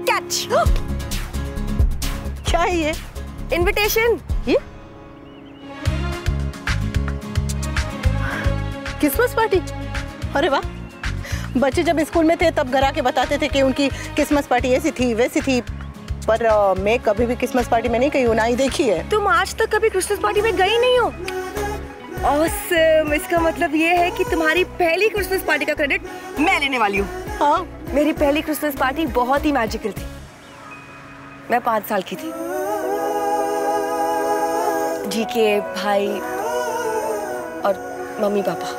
Catch. क्या है ये? इनविटेशन। ये क्रिसमस पार्टी? अरे वाह, बच्चे जब स्कूल में थे तब घर आके बताते थे कि उनकी क्रिसमस पार्टी ऐसी थी वैसी थी, पर मैं कभी भी क्रिसमस पार्टी में नहीं गई हूँ, ना ही देखी है। तुम आज तक कभी क्रिसमस पार्टी में गई नहीं हो? ऑसम, इसका मतलब ये है कि तुम्हारी पहली क्रिसमस पार्टी का क्रेडिट मैं लेने वाली हूँ। हाँ, मेरी पहली क्रिसमस पार्टी बहुत ही मैजिकल थी। मैं 5 साल की थी। जी के भाई और मम्मी पापा।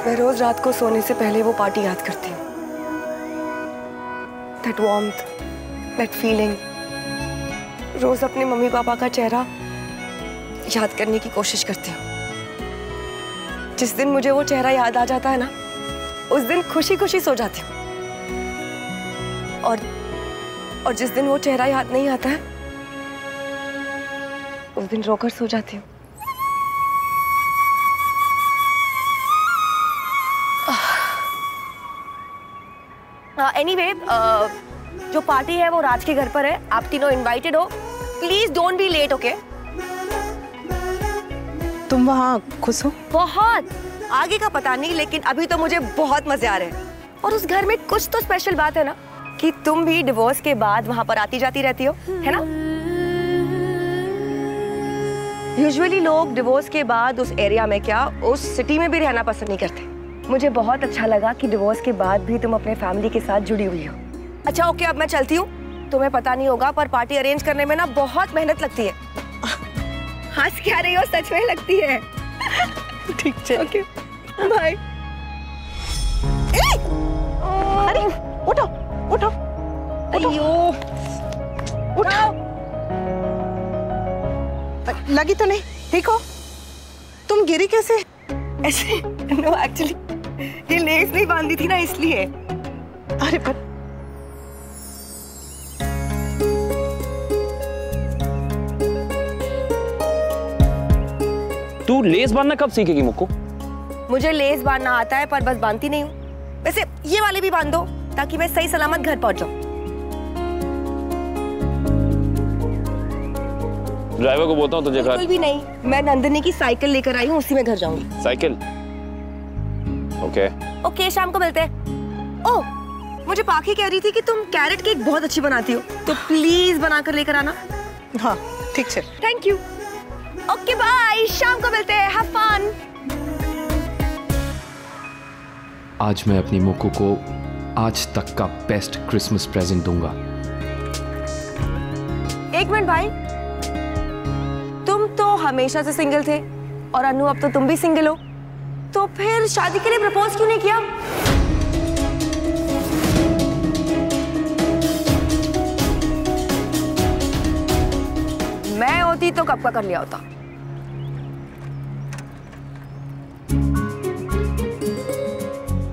मैं रोज रात को सोने से पहले वो पार्टी याद करती हूँ। That warmth, that feeling। रोज अपने मम्मी पापा का चेहरा याद करने की कोशिश करती हूँ। जिस दिन मुझे वो चेहरा याद आ जाता है ना, उस दिन खुशी खुशी सो जाती हूँ। और जिस दिन वो चेहरा याद नहीं आता है, उस दिन रोकर सो जाती हूँ। एनीवे, जो पार्टी है वो राज के घर पर है। आप तीनों इनवाइटेड हो। Please don't be late, okay? तुम वहाँ खुश हो? बहुत। आगे का पता नहीं, लेकिन अभी तो मुझे बहुत मजे आ रहे हैं। और उस घर में कुछ तो स्पेशल बात है ना कि तुम भी डिवोर्स के बाद वहां पर आती जाती रहती हो, है ना? यूजुअली लोग डिवोर्स के बाद उस एरिया में क्या, उस सिटी में भी रहना पसंद नहीं करते। मुझे बहुत अच्छा लगा कि डिवोर्स के बाद भी तुम अपने फैमिली के साथ जुड़ी हुई हो। अच्छा ओके, अब मैं चलती हूँ। तुम्हें पता नहीं होगा पर पार्टी अरेंज करने में ना बहुत मेहनत लगती है। हंस क्या रही हो, सच में लगती है। ठीक है, ओके बाय। अरे उठो उठो, अयो, उठो। लगी तो नहीं? ठीक हो? तुम गिरी कैसे? ऐसे? नो एक्चुअली ये लेस नहीं बांधी थी ना, इसलिए। अरे पर तू लेस बांधना कब सीखेगी मुक्कू? मुझे लेस बांधना आता है पर बस बांधती नहीं हूँ। वैसे ये वाले भी बांध दो ताकि मैं सही सलामत घर पहुंच जाऊँ। ड्राइवर को बोलता हूँ तुझे घर। बिल्कुल भी नहीं, मैं नंदिनी की साइकिल लेकर आई हूँ, उसी में घर जाऊंगी। साइकिल? ओके ओके, शाम को मिलते हैं। ओह, मुझे पाखी कह रही थी कि तुम कैरेट केक बहुत अच्छी बनाती हो, तो प्लीज बनाकर लेकर आना। हाँ ठीक है, थैंक यू। ओके बाय, शाम को मिलते हैं। Have fun. आज मैं अपनी मुक्कू को आज तक का बेस्ट क्रिसमस प्रेजेंट दूंगा। एक मिनट भाई, तुम तो हमेशा से सिंगल थे और अनु अब तो तुम भी सिंगल हो, तो फिर शादी के लिए प्रपोज क्यों नहीं किया? मैं होती तो कब का कर लिया होता।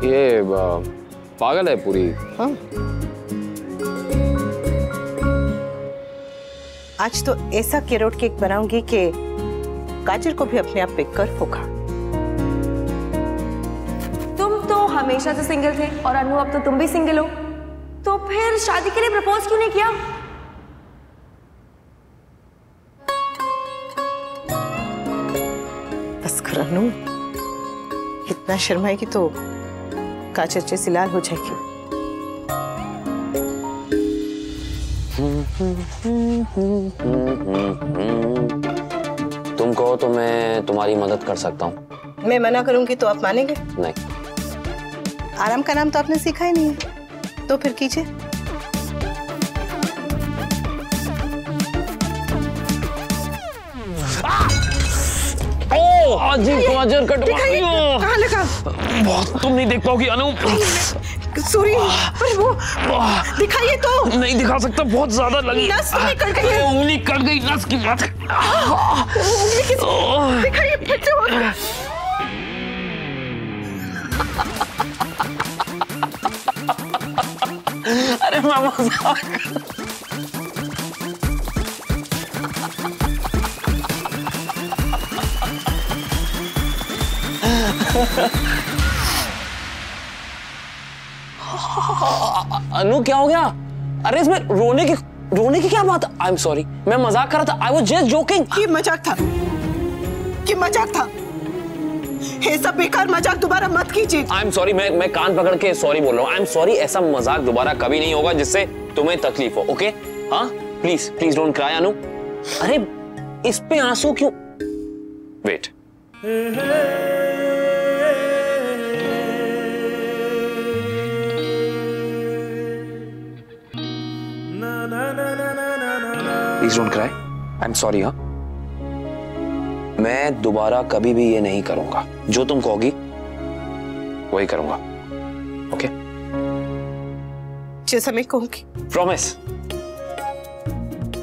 ये पागल है पूरी। हाँ। आज तो ऐसा कैरेट केक बनाऊंगी कि गाजर को भी अपने आप पिक कर होगा। तुम तो हमेशा से सिंगल थे और अनु अब तो तुम भी सिंगल हो, तो फिर शादी के लिए प्रपोज क्यों नहीं किया? बस कर अनु, इतना शर्माएगी तो गाजर जैसी लाल हो जाएगी। तुम कहो तो मैं तुम्हारी मदद कर सकता हूँ। मैं मना करूंगी तो आप मानेंगे? नहीं। आराम का नाम तो आपने सीखा ही नहीं है, तो फिर कीजिए। आज गाजर कटवा रही हूँ। कहाँ लगा? बहुत तुम नहीं देख पाओगी अनु। सॉरी, पर वो दिखाइए तो। नहीं दिखा सकता, बहुत ज्यादा लगी। नस तो निकल गई है। उंगली कट गई, नस की बात। उंगली किस? दिखाइए फिर से। अरे मैं मजाक। अनु क्या हो गया? अरे इसमें रोने की क्या बात? आई एम सॉरी, मैं मजाक कर रहा था। I was just joking. ये मजाक था, ये मजाक था। ये सब बेकार मजाक दोबारा मत कीजिए। आई एम सॉरी, मैं कान पकड़ के सॉरी बोल रहा हूँ। आई एम सॉरी, ऐसा मजाक दोबारा कभी नहीं होगा जिससे तुम्हें तकलीफ हो। ओके? हाँ, please please don't cry Anu. अरे इस पे आंसू क्यों? Wait, please don't cry. I am sorry. हाँ, मैं दोबारा कभी भी ये नहीं करूंगा। जो तुम कहोगी वही करूंगा। ओके? जैसा मैं कहूंगी। प्रॉमिस।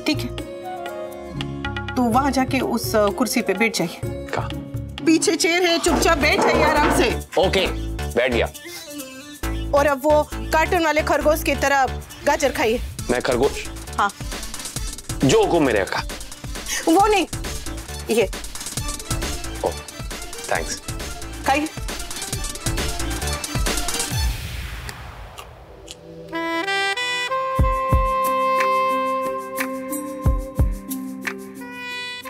ठीक है, तो वहां जाके उस कुर्सी पे बैठ जाइए। कहाँ? पीछे चेयर है, चुपचाप बैठ जाइए आराम से। ओके, बैठ गया। और अब वो कार्टून वाले खरगोश की तरह गाजर खाइए। मैं खरगोश? हाँ। जो हुकुम मेरे का। वो नहीं, ये थैंक्स। खाइए।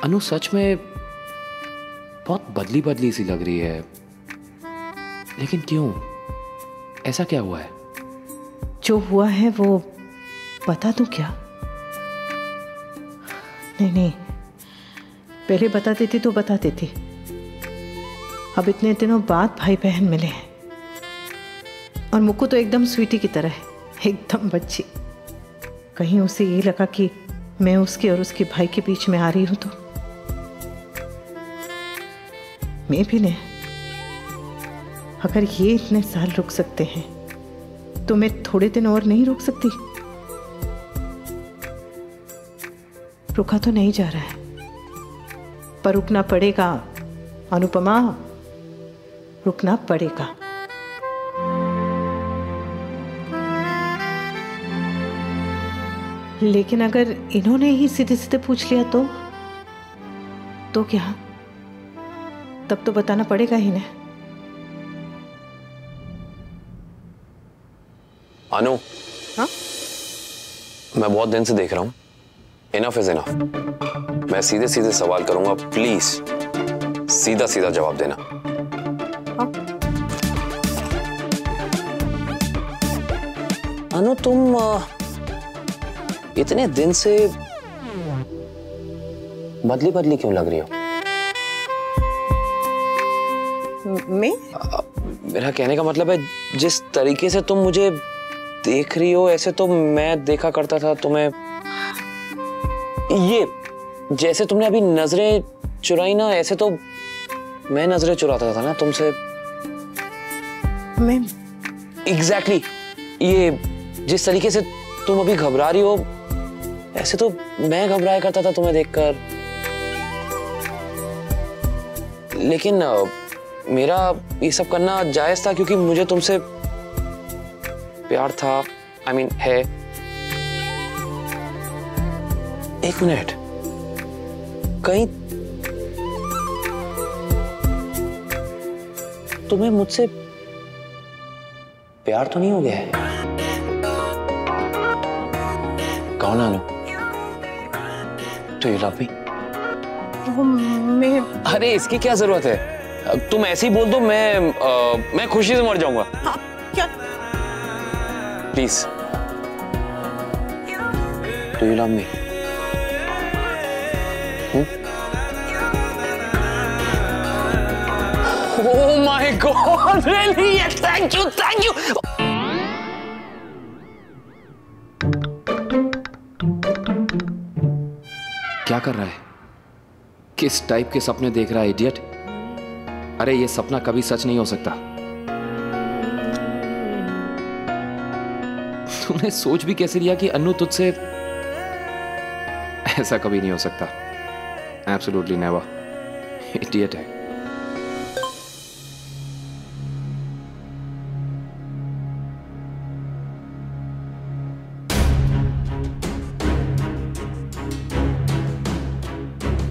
अनु सच में बहुत बदली बदली सी लग रही है, लेकिन क्यों? ऐसा क्या हुआ है? जो हुआ है वो बता दूं क्या? नहीं, पहले बता देती तो बता देती। अब इतने दिनों बाद भाई बहन मिले हैं, और मुक्कू तो एकदम स्वीटी की तरह है, एकदम बच्ची। कहीं उसे ये लगा कि मैं उसके और उसके भाई के बीच में आ रही हूं तो मैं भी नहीं। अगर ये इतने साल रुक सकते हैं तो मैं थोड़े दिन और नहीं रुक सकती? रुका तो नहीं जा रहा है, पर रुकना पड़ेगा अनुपमा, रुकना पड़ेगा। लेकिन अगर इन्होंने ही सीधे सीधे पूछ लिया तो क्या? तब तो बताना पड़ेगा ही ना। अनु, हाँ? मैं बहुत दिन से देख रहा हूं, इनफ इज इनफ। मैं सीधे सीधे सवाल करूंगा, प्लीज सीधा सीधा जवाब देना। हाँ? अनु, तुम इतने दिन से बदली बदली क्यों लग रही हो? मैं? मेरा कहने का मतलब है, जिस तरीके से तुम मुझे देख रही हो, ऐसे तो मैं देखा करता था तुम्हें। ये जैसे तुमने अभी नजरें चुराई ना, ऐसे तो मैं नजरें चुराता था ना तुमसे। मैं? एग्जैक्टली। ये जिस तरीके से तुम अभी घबरा रही हो, ऐसे तो मैं घबराया करता था तुम्हें देखकर। लेकिन मेरा ये सब करना जायज था, क्योंकि मुझे तुमसे प्यार था। I mean, है। एक मिनट, कहीं तुम्हें मुझसे प्यार तो नहीं हो गया है? कौन आनो? Do you love me? वो मैं? अरे इसकी क्या जरूरत है? तुम ऐसे ही बोल दो, मैं खुशी से मर जाऊंगा। हाँ, क्या? Please, do you love me? Oh my God, really? Thank you, thank you. क्या कर रहा है? किस टाइप के सपने देख रहा है इडियट? अरे ये सपना कभी सच नहीं हो सकता। तूने सोच भी कैसे लिया कि अन्नू तुझसे? ऐसा कभी नहीं हो सकता। Absolutely never. इडियट है।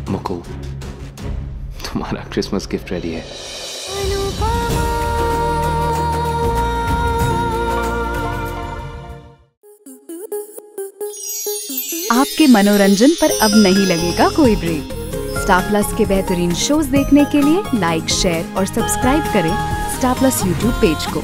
मुक्कू, तुम्हारा क्रिसमस गिफ्ट रेडी है। आपके मनोरंजन पर अब नहीं लगेगा कोई ब्रेक। स्टार प्लस के बेहतरीन शोज देखने के लिए लाइक, शेयर और सब्सक्राइब करें स्टार प्लस यूट्यूब पेज को।